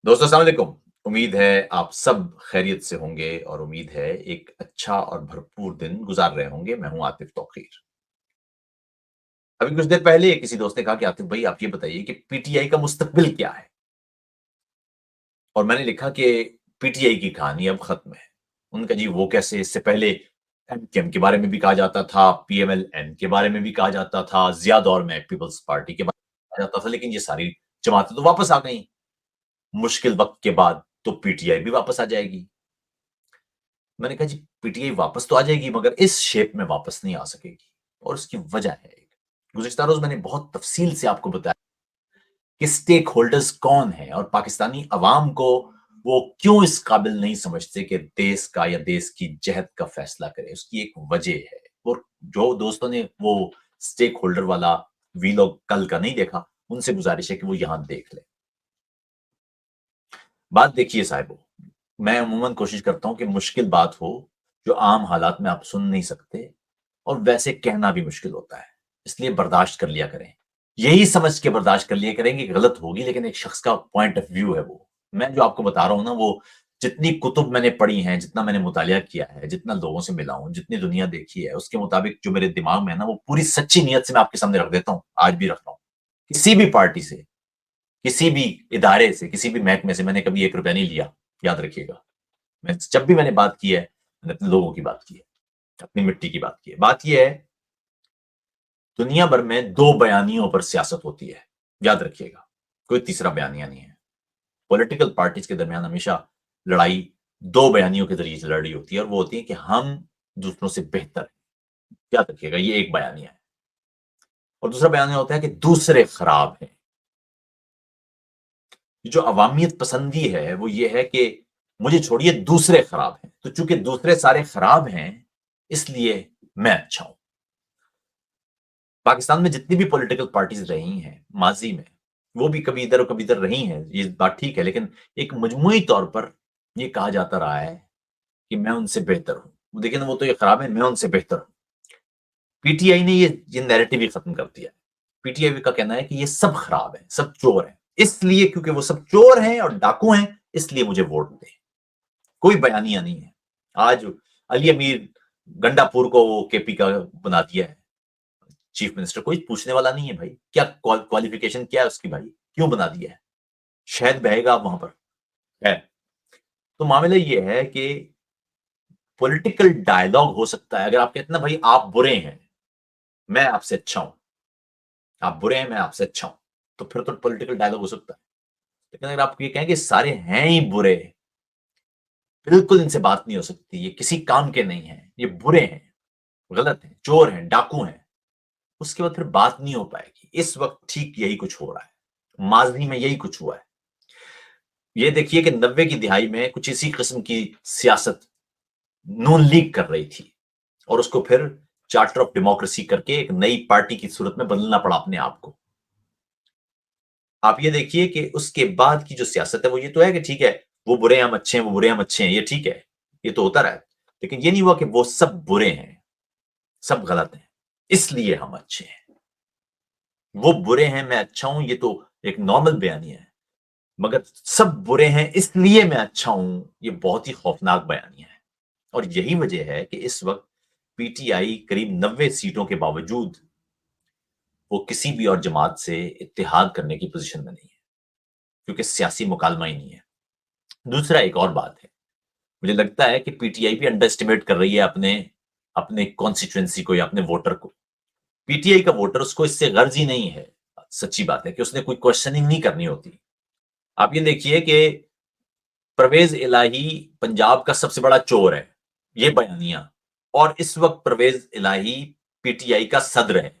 दोस्तों अस्सलाम वालेकुम। उम्मीद है आप सब खैरियत से होंगे और उम्मीद है एक अच्छा और भरपूर दिन गुजार रहे होंगे। मैं हूँ आतिफ तौकीर। अभी कुछ देर पहले किसी दोस्त ने कहा कि आतिफ भाई आप ये बताइए कि पीटीआई का मुस्तकबिल क्या है? और मैंने लिखा कि पीटीआई की कहानी अब खत्म है। उन्होंने कहा जी वो कैसे? इससे पहले एमकेएम के बारे में भी कहा जाता था, पीएमएल-एन के बारे में भी कहा जाता था, ज़िया दौर में पीपल्स पार्टी के बारे में कहा जाता था, लेकिन ये सारी जमातें तो वापस आ गई। मुश्किल वक़्त के बाद तो पीटीआई भी वापस आ जाएगी। मैंने कहा जी पीटीआई वापस तो आ जाएगी मगर इस शेप में वापस नहीं आ सकेगी और उसकी वजह है एक। गुज़िश्ता रोज़ मैंने बहुत तफ़सील से आपको बताया कि स्टेक होल्डर्स कौन हैं और पाकिस्तानी अवाम को वो क्यों इस काबिल नहीं समझते कि देश का या देश की जहत का फैसला करे। उसकी एक वजह है। और जो दोस्तों ने वो स्टेक होल्डर वाला वीलॉग कल का नहीं देखा, उनसे गुज़ारिश है कि वो यहाँ देख लें। बात देखिए साहिबो, मैं अमूमन कोशिश करता हूँ कि मुश्किल बात हो, जो आम हालात में आप सुन नहीं सकते और वैसे कहना भी मुश्किल होता है। इसलिए बर्दाश्त कर लिया करें। यही समझ के बर्दाश्त कर लिया करें कि गलत होगी लेकिन एक शख्स का पॉइंट ऑफ व्यू है वो। मैं जो आपको बता रहा हूँ ना वो जितनी कुतुब मैंने पढ़ी हैं, जितना मैंने मुतालिया किया है, जितना लोगों से मिला हूँ, जितनी दुनिया देखी है, उसके मुताबिक जो मेरे दिमाग में है ना वो पूरी सच्ची नीयत से मैं आपके सामने रख देता हूँ, आज भी रख रहा हूँ। किसी भी पार्टी से, किसी भी इदारे से, किसी भी महकमे से मैंने कभी ₹1 नहीं लिया, याद रखिएगा। मैं जब भी मैंने बात की है, मैंने अपने लोगों की बात की है, अपनी मिट्टी की बात की है। बात ये है, दुनिया भर में 2 बयानियों पर सियासत होती है, याद रखिएगा। कोई तीसरा बयानिया नहीं है। पॉलिटिकल पार्टीज़ के दरमियान हमेशा लड़ाई 2 बयानियों के ज़रिए से लड़ी होती है और वो होती है कि हम दूसरों से बेहतर हैं। याद रखिएगा ये एक बयानिया है। और दूसरा बयानिया होता है कि दूसरे खराब हैं। जो अवामियत पसंदी है वो ये है कि मुझे छोड़िए दूसरे खराब हैं। तो चूंकि दूसरे सारे खराब हैं, इसलिए मैं अच्छा हूं। पाकिस्तान में जितनी भी पॉलिटिकल पार्टीज रही हैं माजी में, वो भी कभी इधर और कभी इधर रही हैं, ये बात ठीक है, लेकिन एक मजमूई तौर पर ये कहा जाता रहा है कि मैं उनसे बेहतर हूं। देखिए ना वो तो ये खराब है, मैं उनसे बेहतर हूं। पीटीआई ने ये नैरेटिव ही खत्म कर दिया है। पीटीआई का कहना है कि ये सब खराब है, सब चोर हैं, इसलिए क्योंकि वो सब चोर हैं और डाकू हैं, इसलिए मुझे वोट दें। कोई बयानिया नहीं है। आज अली अमीर गंडापुर को वो केपी का बना दिया है चीफ मिनिस्टर। कोई पूछने वाला नहीं है भाई, क्या क्वालिफिकेशन क्या है उसकी, भाई क्यों बना दिया है? शहद बहेगा वहां पर है। तो मामला ये है कि पॉलिटिकल डायलॉग हो सकता है। अगर आप कहते हैं ना भाई आप बुरे हैं, मैं आपसे अच्छा हूं, आप बुरे हैं, मैं आपसे अच्छा हूं, तो फिर तो पॉलिटिकल डायलॉग हो सकता है। लेकिन अगर आप ये कहें कि सारे हैं ही बुरे, बिल्कुल इनसे बात नहीं हो सकती, ये किसी काम के नहीं है, ये बुरे हैं, गलत हैं, चोर हैं, डाकू हैं, उसके बाद फिर बात नहीं हो पाएगी। इस वक्त ठीक यही कुछ हो रहा है, माजी में यही कुछ हुआ है। ये देखिए कि 90 की दिहाई में कुछ इसी किस्म की सियासत नून लीग कर रही थी और उसको फिर चार्टर ऑफ डेमोक्रेसी करके एक नई पार्टी की सूरत में बदलना पड़ा अपने आप को। आप ये देखिए कि उसके बाद की जो सियासत है वो ये तो है कि ठीक है, वो बुरे हैं हम अच्छे हैं, वो बुरे हैं हम अच्छे हैं, ये ठीक है, ये तो होता रहा है। लेकिन ये नहीं हुआ कि वो सब बुरे हैं, सब गलत हैं, इसलिए हम अच्छे हैं। वो बुरे हैं, मैं अच्छा हूं, ये तो एक नॉर्मल बयानिया है। मगर सब बुरे हैं इसलिए मैं अच्छा हूं, ये बहुत ही खौफनाक बयानिया है। और यही वजह है कि इस वक्त पीटीआई करीब 90 सीटों के बावजूद वो किसी भी और जमात से इत्तेहाद करने की पोजीशन में नहीं है, क्योंकि सियासी मुकालमा ही नहीं है। दूसरा एक और बात है, मुझे लगता है कि पीटीआई भी अंडर एस्टिमेट कर रही है अपने अपने कॉन्स्टिट्यूएंसी को या अपने वोटर को। पीटीआई का वोटर उसको इससे गर्ज ही नहीं है, सच्ची बात है कि उसने कोई क्वेश्चनिंग नहीं करनी होती। आप ये देखिए कि परवेज इलाही पंजाब का सबसे बड़ा चोर है, ये बयानिया, और इस वक्त परवेज इलाही पीटीआई का सदर है।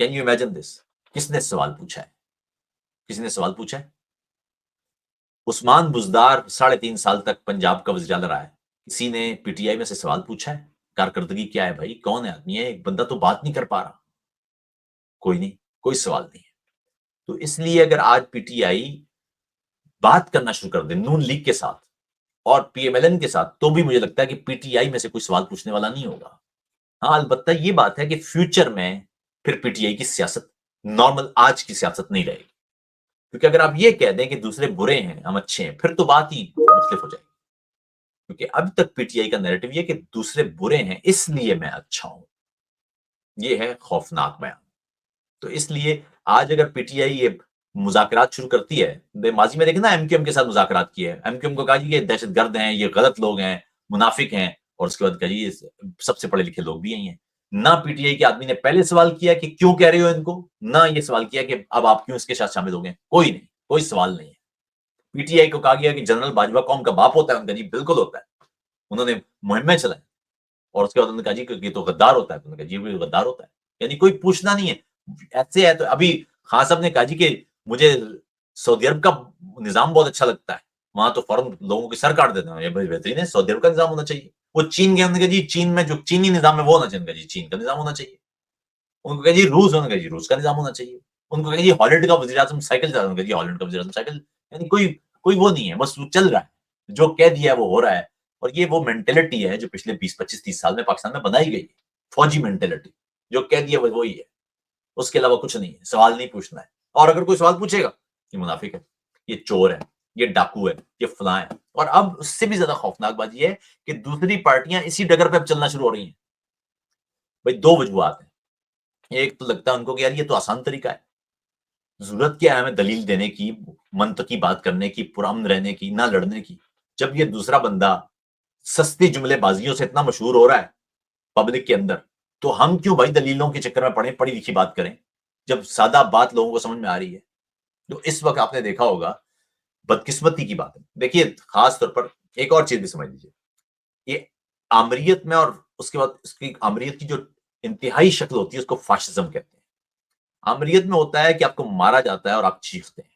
Can you imagine this? किसने सवाल पूछा है? किसी ने सवाल पूछा है? उस्मान बुजदार 3.5 साल तक पंजाब का वज़ीर आला रहा है। किसी ने पीटीआई में से सवाल पूछा है? कारकर्दगी क्या है भाई? कौन है आदमी है? एक बंदा तो बात नहीं कर पा रहा। कोई नहीं, कोई सवाल नहीं है। तो इसलिए अगर आज पीटीआई बात करना शुरू कर दे नून लीग के साथ और पीएमएलएन के साथ, तो भी मुझे लगता है कि पीटीआई में से कोई सवाल पूछने वाला नहीं होगा। हाँ, अलबत्ता ये बात है कि फ्यूचर में फिर पीटीआई की सियासत नॉर्मल आज की सियासत नहीं रहेगी। کیونکہ اگر آپ یہ کہہ دیں کہ دوسرے برے ہیں ہم اچھے ہیں، پھر تو بات ہی مختلف ہو جائے گی. کیونکہ اب تک پی ٹی آئی کا نیریٹو یہ کہ دوسرے برے ہیں اس لیے میں اچھا ہوں، یہ ہے خوفناک بیان. تو اس لیے آج اگر پی ٹی آئی یہ مذاکرات شروع کرتی ہے، ماضی میں دیکھیں نا ایم کیو ایم کے ساتھ مذاکرات کیے، ایم کیو ایم کو کہا جی یہ دہشت گرد ہیں، یہ غلط لوگ ہیں، منافق ہیں، اور اس کے بعد کہا جی یہ سب سے پڑھے لکھے لوگ بھی یہی ہیں. نہ پی ٹی آئی کے آدمی نے پہلے سوال کیا کہ کیوں کہہ رہے ہو ان کو، نہ یہ سوال کیا کہ اب آپ کیوں اس کے ساتھ شامل ہو گئے. کوئی نہیں، کوئی سوال نہیں ہے. پی ٹی آئی کو کہا گیا کہ جنرل باجوہ قوم کا باپ ہوتا ہے، ان کا جی بالکل ہوتا ہے، انہوں نے مہمیں چلائیں. اور اس کے بعد انہوں نے کہا جی کہ یہ تو غدار ہوتا ہے، انہوں نے کہا جی وہ غدار ہوتا ہے. یعنی کوئی پوچھنا نہیں ہے. ایسے ہے تو ابھی خان صاحب نے کہا جی کہ مجھے سعودی عرب کا نظام بہت اچھا لگتا ہے، وہاں تو فوراً لوگوں کی سر کاٹ دیتے ہیں، یہ بہترین ہے، سعودی عرب کا نظام ہونا چاہیے. وہ چین گئے، انہوں نے کہا جی چین میں جو چینی نظام ہے وہ ہونا چاہیے، جی چین کا نظام ہونا چاہیے. ان کو کہا جی روس، انہوں نے کہا جی روس کا نظام ہونا چاہیے. ان کو کہا جی ہالینڈ کا وزیر اعظم سائیکل چلا رہا ہے، انہوں نے کہا جی ہالینڈ کا وزیر اعظم سائیکل. یعنی کوئی وہ نہیں ہے، بس وہ چل رہا ہے، جو کہہ دیا ہے وہ ہو رہا ہے. اور یہ وہ مینٹلٹی ہے جو پچھلے 20 25 30 سال میں پاکستان میں بنائی گئی، فوجی مینٹلٹی، جو کہہ دیا وہی ہے، اس کے علاوہ کچھ نہیں ہے. سوال نہیں پوچھنا ہے، اور اگر کوئی سوال پوچھے گا یہ منافق ہے، یہ چور ہے، یہ ڈاکو ہے، یہ فلاں ہے. اور اب اس سے بھی زیادہ خوفناک بات یہ ہے کہ دوسری پارٹیاں اسی ڈگر پہ اب چلنا شروع ہو رہی ہیں. بھائی دو وجوہات ہیں. ایک تو لگتا ہے ان کو کہ یار یہ تو آسان طریقہ ہے، ضرورت کیا ہے ہمیں دلیل دینے کی، منطقی بات کرنے کی، پرامن رہنے کی، نہ لڑنے کی. جب یہ دوسرا بندہ سستی جملے بازیوں سے اتنا مشہور ہو رہا ہے پبلک کے اندر، تو ہم کیوں بھائی دلیلوں کے چکر میں پڑھیں، پڑھی لکھی بات کریں جب سادہ بات لوگوں کو سمجھ میں آ رہی ہے. تو اس وقت آپ نے دیکھا ہوگا بدقسمتی کی بات ہے. دیکھیے خاص طور پر ایک اور چیز بھی سمجھ لیجیے، یہ آمریت میں، اور اس کے بعد اس کی آمریت کی جو انتہائی شکل ہوتی ہے اس کو فاشزم کہتے ہیں. آمریت میں ہوتا ہے کہ آپ کو مارا جاتا ہے اور آپ چیختے ہیں،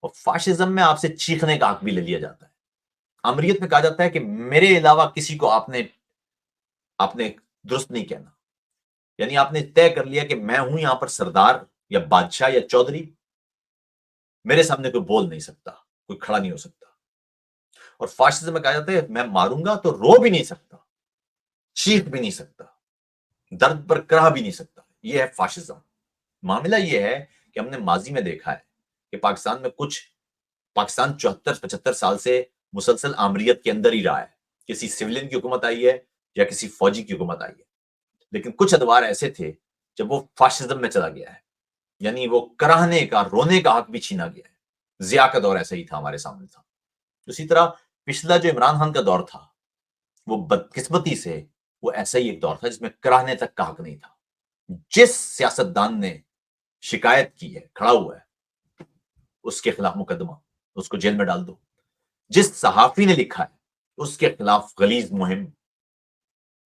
اور فاشزم میں آپ سے چیخنے کا حق بھی لے لیا جاتا ہے. آمریت میں کہا جاتا ہے کہ میرے علاوہ کسی کو آپ نے درست نہیں کہنا. یعنی آپ نے طے کر لیا کہ میں ہوں یہاں پر سردار یا بادشاہ یا چودھری، میرے سامنے کوئی بول نہیں سکتا، کوئی کھڑا نہیں ہو سکتا. اور فاشزم میں کہا جاتا ہے میں ماروں گا تو رو بھی نہیں سکتا، چیخ بھی نہیں سکتا، درد پر کرا بھی نہیں سکتا. یہ ہے فاشزم. معاملہ یہ ہے کہ ہم نے ماضی میں دیکھا ہے کہ پاکستان 74 75 سال سے مسلسل آمریت کے اندر ہی رہا ہے. کسی سولین کی حکومت آئی ہے یا کسی فوجی کی حکومت آئی ہے، لیکن کچھ ادوار ایسے تھے جب وہ فاشزم میں چلا گیا ہے. یعنی وہ کراہنے کا، رونے کا حق بھی چھینا گیا ہے. ضیاء کا دور ایسا ہی تھا، ہمارے سامنے تھا. اسی طرح پچھلا جو عمران خان کا دور تھا، وہ بدقسمتی سے وہ ایسا ہی ایک دور تھا جس میں کراہنے تک کا حق نہیں تھا. جس سیاستدان نے شکایت کی ہے، کھڑا ہوا ہے، اس کے خلاف مقدمہ، اس کو جیل میں ڈال دو. جس صحافی نے لکھا ہے اس کے خلاف غلیظ مہم،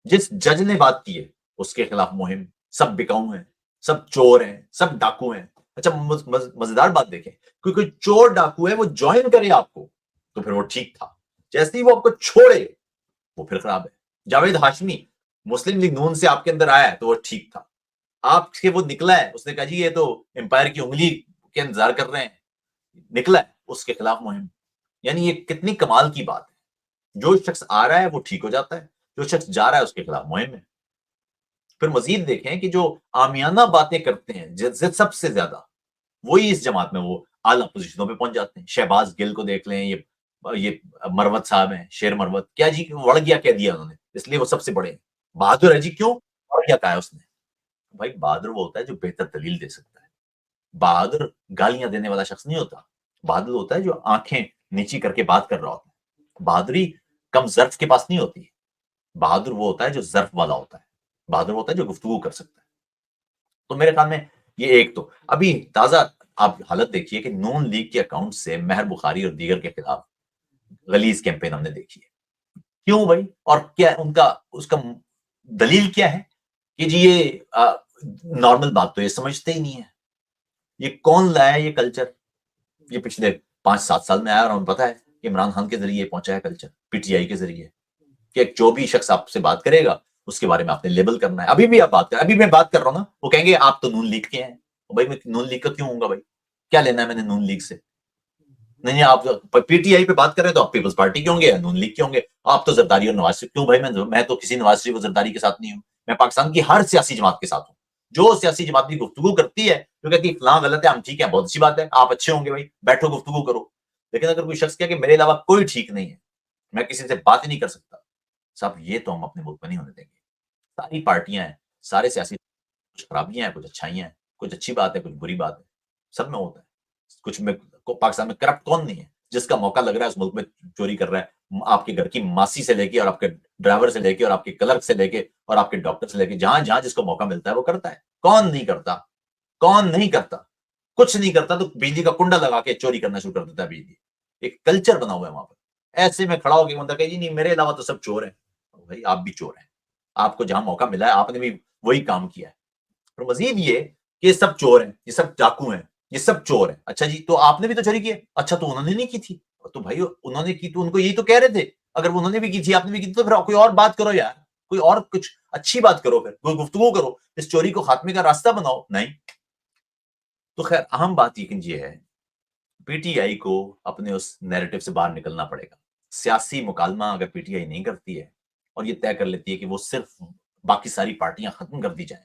جس جج نے بات کی ہے اس کے خلاف مہم. سب بکاؤ ہیں، سب چور ہیں، سب ڈاکو ہیں. اچھا مزیدار بات دیکھیں، کوئی چور ڈاکو ہے وہ جوائن کرے آپ کو تو پھر وہ ٹھیک تھا، جیسے ہی وہ آپ کو چھوڑے وہ پھر خراب ہے. جاوید ہاشمی مسلم لیگ نون سے آپ کے اندر آیا ہے تو وہ ٹھیک تھا. آپ کے وہ نکلا ہے، اس نے کہا جی یہ تو امپائر کی انگلی کے انتظار کر رہے ہیں، نکلا ہے، اس کے خلاف مہم. یعنی یہ کتنی کمال کی بات ہے. جو شخص آ رہا ہے وہ ٹھیک ہو جاتا ہے، جو شخص جا رہا ہے اس کے خلاف مہم ہے. پھر مزید دیکھیں کہ جو عامیانہ باتیں کرتے ہیں سب سے زیادہ، وہی اس جماعت میں وہ اعلیٰ پوزیشنوں پہ پہنچ جاتے ہیں. شہباز گل کو دیکھ لیں، یہ مروت صاحب ہیں، شیر مروت، کیا جی وڑ گیا کہہ دیا انہوں نے، اس لیے وہ سب سے بڑے ہیں. بہادر ہے جی، کیوں وڑ گیا کہا ہے اس نے؟ بھائی بہادر وہ ہوتا ہے جو بہتر دلیل دے سکتا ہے. بہادر گالیاں دینے والا شخص نہیں ہوتا. بہادر ہوتا ہے جو آنکھیں نیچی کر کے بات کر رہا ہوتا ہے. بہادری کم ظرف کے پاس نہیں ہوتی. بہادر وہ ہوتا ہے جو ظرف والا ہوتا ہے. بہادر ہوتا ہے جو گفتگو کر سکتا ہے. تو میرے خیال میں یہ ایک تو ابھی تازہ آپ حالت دیکھیے کہ نون لیگ کے اکاؤنٹ سے مہر بخاری اور دیگر کے خلاف غلیظ کیمپین ہم نے دیکھی ہے. کیوں بھائی؟ اور کیا اس کا دلیل کیا ہے کہ جی یہ نارمل بات تو یہ سمجھتے ہی نہیں ہے. یہ کون لایا یہ کلچر؟ یہ پچھلے 5 7 سال میں آیا، اور ہمیں پتا ہے کہ عمران خان کے ذریعے پہنچا ہے کلچر، پی ٹی آئی کے ذریعے، کہ جو بھی شخص آپ سے بات کرے گا اس کے بارے میں آپ نے لیبل کرنا ہے. ابھی بھی آپ بات کریں، ابھی میں بات کر رہا ہوں نا، وہ کہیں گے آپ تو نون لیگ کے ہیں. بھائی میں نون لیگ کا کیوں ہوں گا؟ بھائی کیا لینا ہے میں نے نون لیگ سے؟ نہیں آپ پی ٹی آئی پہ بات کر رہے ہیں تو آپ پیپلز پارٹی کے ہوں گے یا نون لیگ کے ہوں گے. آپ تو زرداری اور نواز شریف. کیوں بھائی؟ میں تو کسی نواز شریف اور زرداری کے ساتھ نہیں ہوں، میں پاکستان کی ہر سیاسی جماعت کے ساتھ ہوں. जो सियासी जमात भी गुफ्तगू करती है, जो कहती है फलां गलत है, हम ठीक है, बहुत अच्छी बात है, आप अच्छे होंगे भाई, बैठो गुफ्तगू करो। लेकिन अगर कोई शख्स कहे कि मेरे अलावा कोई ठीक नहीं है, मैं किसी से बात ही नहीं कर सकता, साहब ये तो हम अपने मुल्क में नहीं होने देंगे। सारी पार्टियां हैं, सारे सियासी, कुछ खराबियां हैं, कुछ अच्छाइयां हैं, कुछ अच्छी बात है, कुछ बुरी बात है, सब में होता है। कुछ में पाकिस्तान में करप्ट कौन नहीं है? जिसका मौका लग रहा है उस मुल्क में चोरी कर रहा है, आपके घर की मासी से लेके और आपके ड्राइवर से लेके और आपके क्लर्क से लेके और आपके डॉक्टर से लेके, जहां जहां जिसको मौका मिलता है वो करता है। कौन नहीं करता? कौन नहीं करता? कुछ नहीं करता तो बिजली का कुंडा लगा के चोरी करना शुरू कर देता है बिजली। एक कल्चर बना हुआ है वहां पर। ऐसे में खड़ा होकर बंदा कहे जी नहीं मेरे अलावा तो सब चोर है। भाई आप भी चोर हैं, आपको जहां मौका मिला है आपने भी वही काम किया है। और मजीद ये कि ये सब चोर हैं, ये सब डाकू हैं, ये सब चोर हैं। अच्छा जी, तो आपने भी तो चोरी की है? अच्छा, तो उन्होंने नहीं की थी? तो भाई उन्होंने की तो उनको यही तो कह रहे थे। अगर उन्होंने भी की थी, आपने भी की थी, तो फिर कोई और बात करो यार, कोई और कुछ अच्छी बात करो, फिर कोई गुफ्तगू करो, इस चोरी को खात्मे का रास्ता बनाओ। नहीं। तो खैर अहम बात ये है, पीटीआई को अपने उस नैरेटिव से बाहर निकलना पड़ेगा। सियासी मुकालमा अगर पीटीआई नहीं करती है और ये तय कर लेती है कि वो सिर्फ बाकी सारी पार्टियां खत्म कर दी जाएं,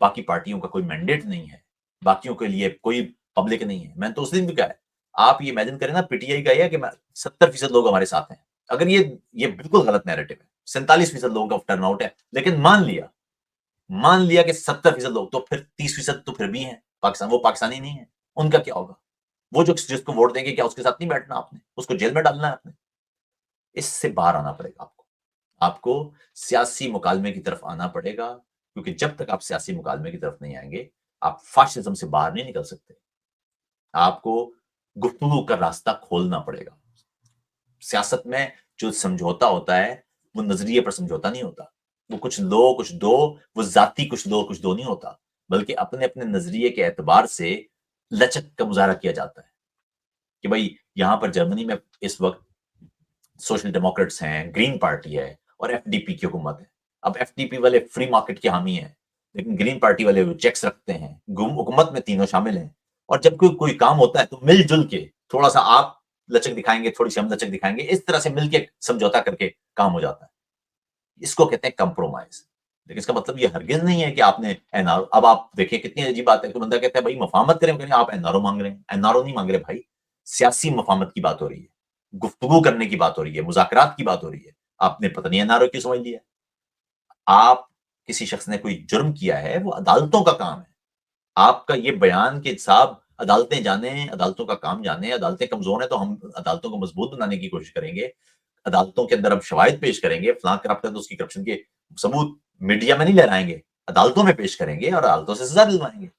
बाकी पार्टियों का कोई मैंडेट नहीं है, बाकियों के लिए कोई पब्लिक नहीं है। मैंने तो उस दिन भी कहा है, आप ये इमेजिन करें ना, पीटीआई का यह कि 70% लोग हमारे साथ हैं। अगर ये बिल्कुल गलत नैरेटिव है, 47% लोगों का टर्नआउट है, लेकिन मान लिया कि 70% लोग, तो फिर 30% तो फिर भी हैं पाकिस्तान, वो पाकिस्तानी नहीं है, उनका क्या होगा? वो जो जिसको वोट देंगे, क्या उसके साथ नहीं बैठना आपने? उसको जेल में डालना है आपने? इससे बाहर आना पड़ेगा आपको। आपको सियासी मुकालमे की तरफ आना पड़ेगा, क्योंकि जब तक आप सियासी मुकालमे की तरफ नहीं आएंगे, आप फाशिज्म से बाहर नहीं निकल सकते। आपको गुफ्तगू का रास्ता खोलना पड़ेगा। सियासत में जो समझौता होता है, वो नजरिए पर समझौता नहीं होता। वो कुछ लो कुछ दो, वो जाति कुछ लो कुछ दो नहीं होता, बल्कि अपने अपने नजरिए के एतबार से लचक का मुजाहरा किया जाता है कि भाई यहां पर जर्मनी में इस वक्त सोशल डेमोक्रेट्स हैं, ग्रीन पार्टी है और एफडीपी की हुकूमत है। अब एफडीपी वाले फ्री मार्केट के हामी हैं, लेकिन ग्रीन पार्टी वाले चेक्स रखते हैं। हुकूमत में तीनों शामिल हैं, और जब कोई काम होता है तो मिलजुल के, थोड़ा सा आप लचक दिखाएंगे, थोड़ी सी हम लचक दिखाएंगे, इस तरह से मिलके समझौता करके काम हो जाता है। इसको कहते हैं कंप्रोमाइज। लेकिन इसका मतलब ये हरगिज नहीं है कि आपने एनआरओ, अब आप देखिए कितनी अजीब बात है, तो बंदा कहता है भाई मफामत करें, करें, आप एनआरओ मांग रहे हैं। एनआरओ नहीं मांग रहे भाई, सियासी मफामत की बात हो रही है, गुफ्तगू करने की बात हो रही है, मुज़ाकरात की बात हो रही है। आपने पता नहीं एनआरओ क्यों समझ लिया। आप, किसी शख्स ने कोई जुर्म किया है, वो अदालतों का काम है। आपका ये बयान कि साहब अदालतें जाने, अदालतों का काम जाने, अदालतें कमजोर हैं तो हम अदालतों को मजबूत बनाने की कोशिश करेंगे, अदालतों के अंदर अब शवाहिद पेश करेंगे, फलां करप्ट है तो उसकी करप्शन के सबूत मीडिया में नहीं लहराएंगे, अदालतों में पेश करेंगे और अदालतों से सजा दिलवाएंगे।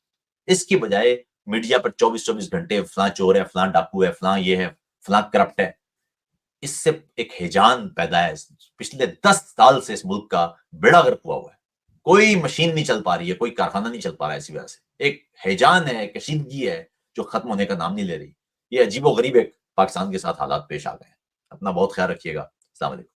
इसकी बजाय मीडिया पर 24-24 घंटे फलां चोर है, फलां डाकू है, फलां ये है, फलां करप्ट है, इससे एक हिजान पैदा है। पिछले 10 साल से इस मुल्क का बेड़ा गर्क हुआ है। कोई मशीन नहीं चल पा रही है, कोई कारखाना नहीं चल पा रहा है, इसी वजह से एक हिजान है, कशीदगी है, जो खत्म होने का नाम नहीं ले रही। ये अजीबो गरीब एक पाकिस्तान के साथ हालात पेश आ गए हैं। अपना बहुत ख्याल रखिएगा। अस्सलाम वालेकुम।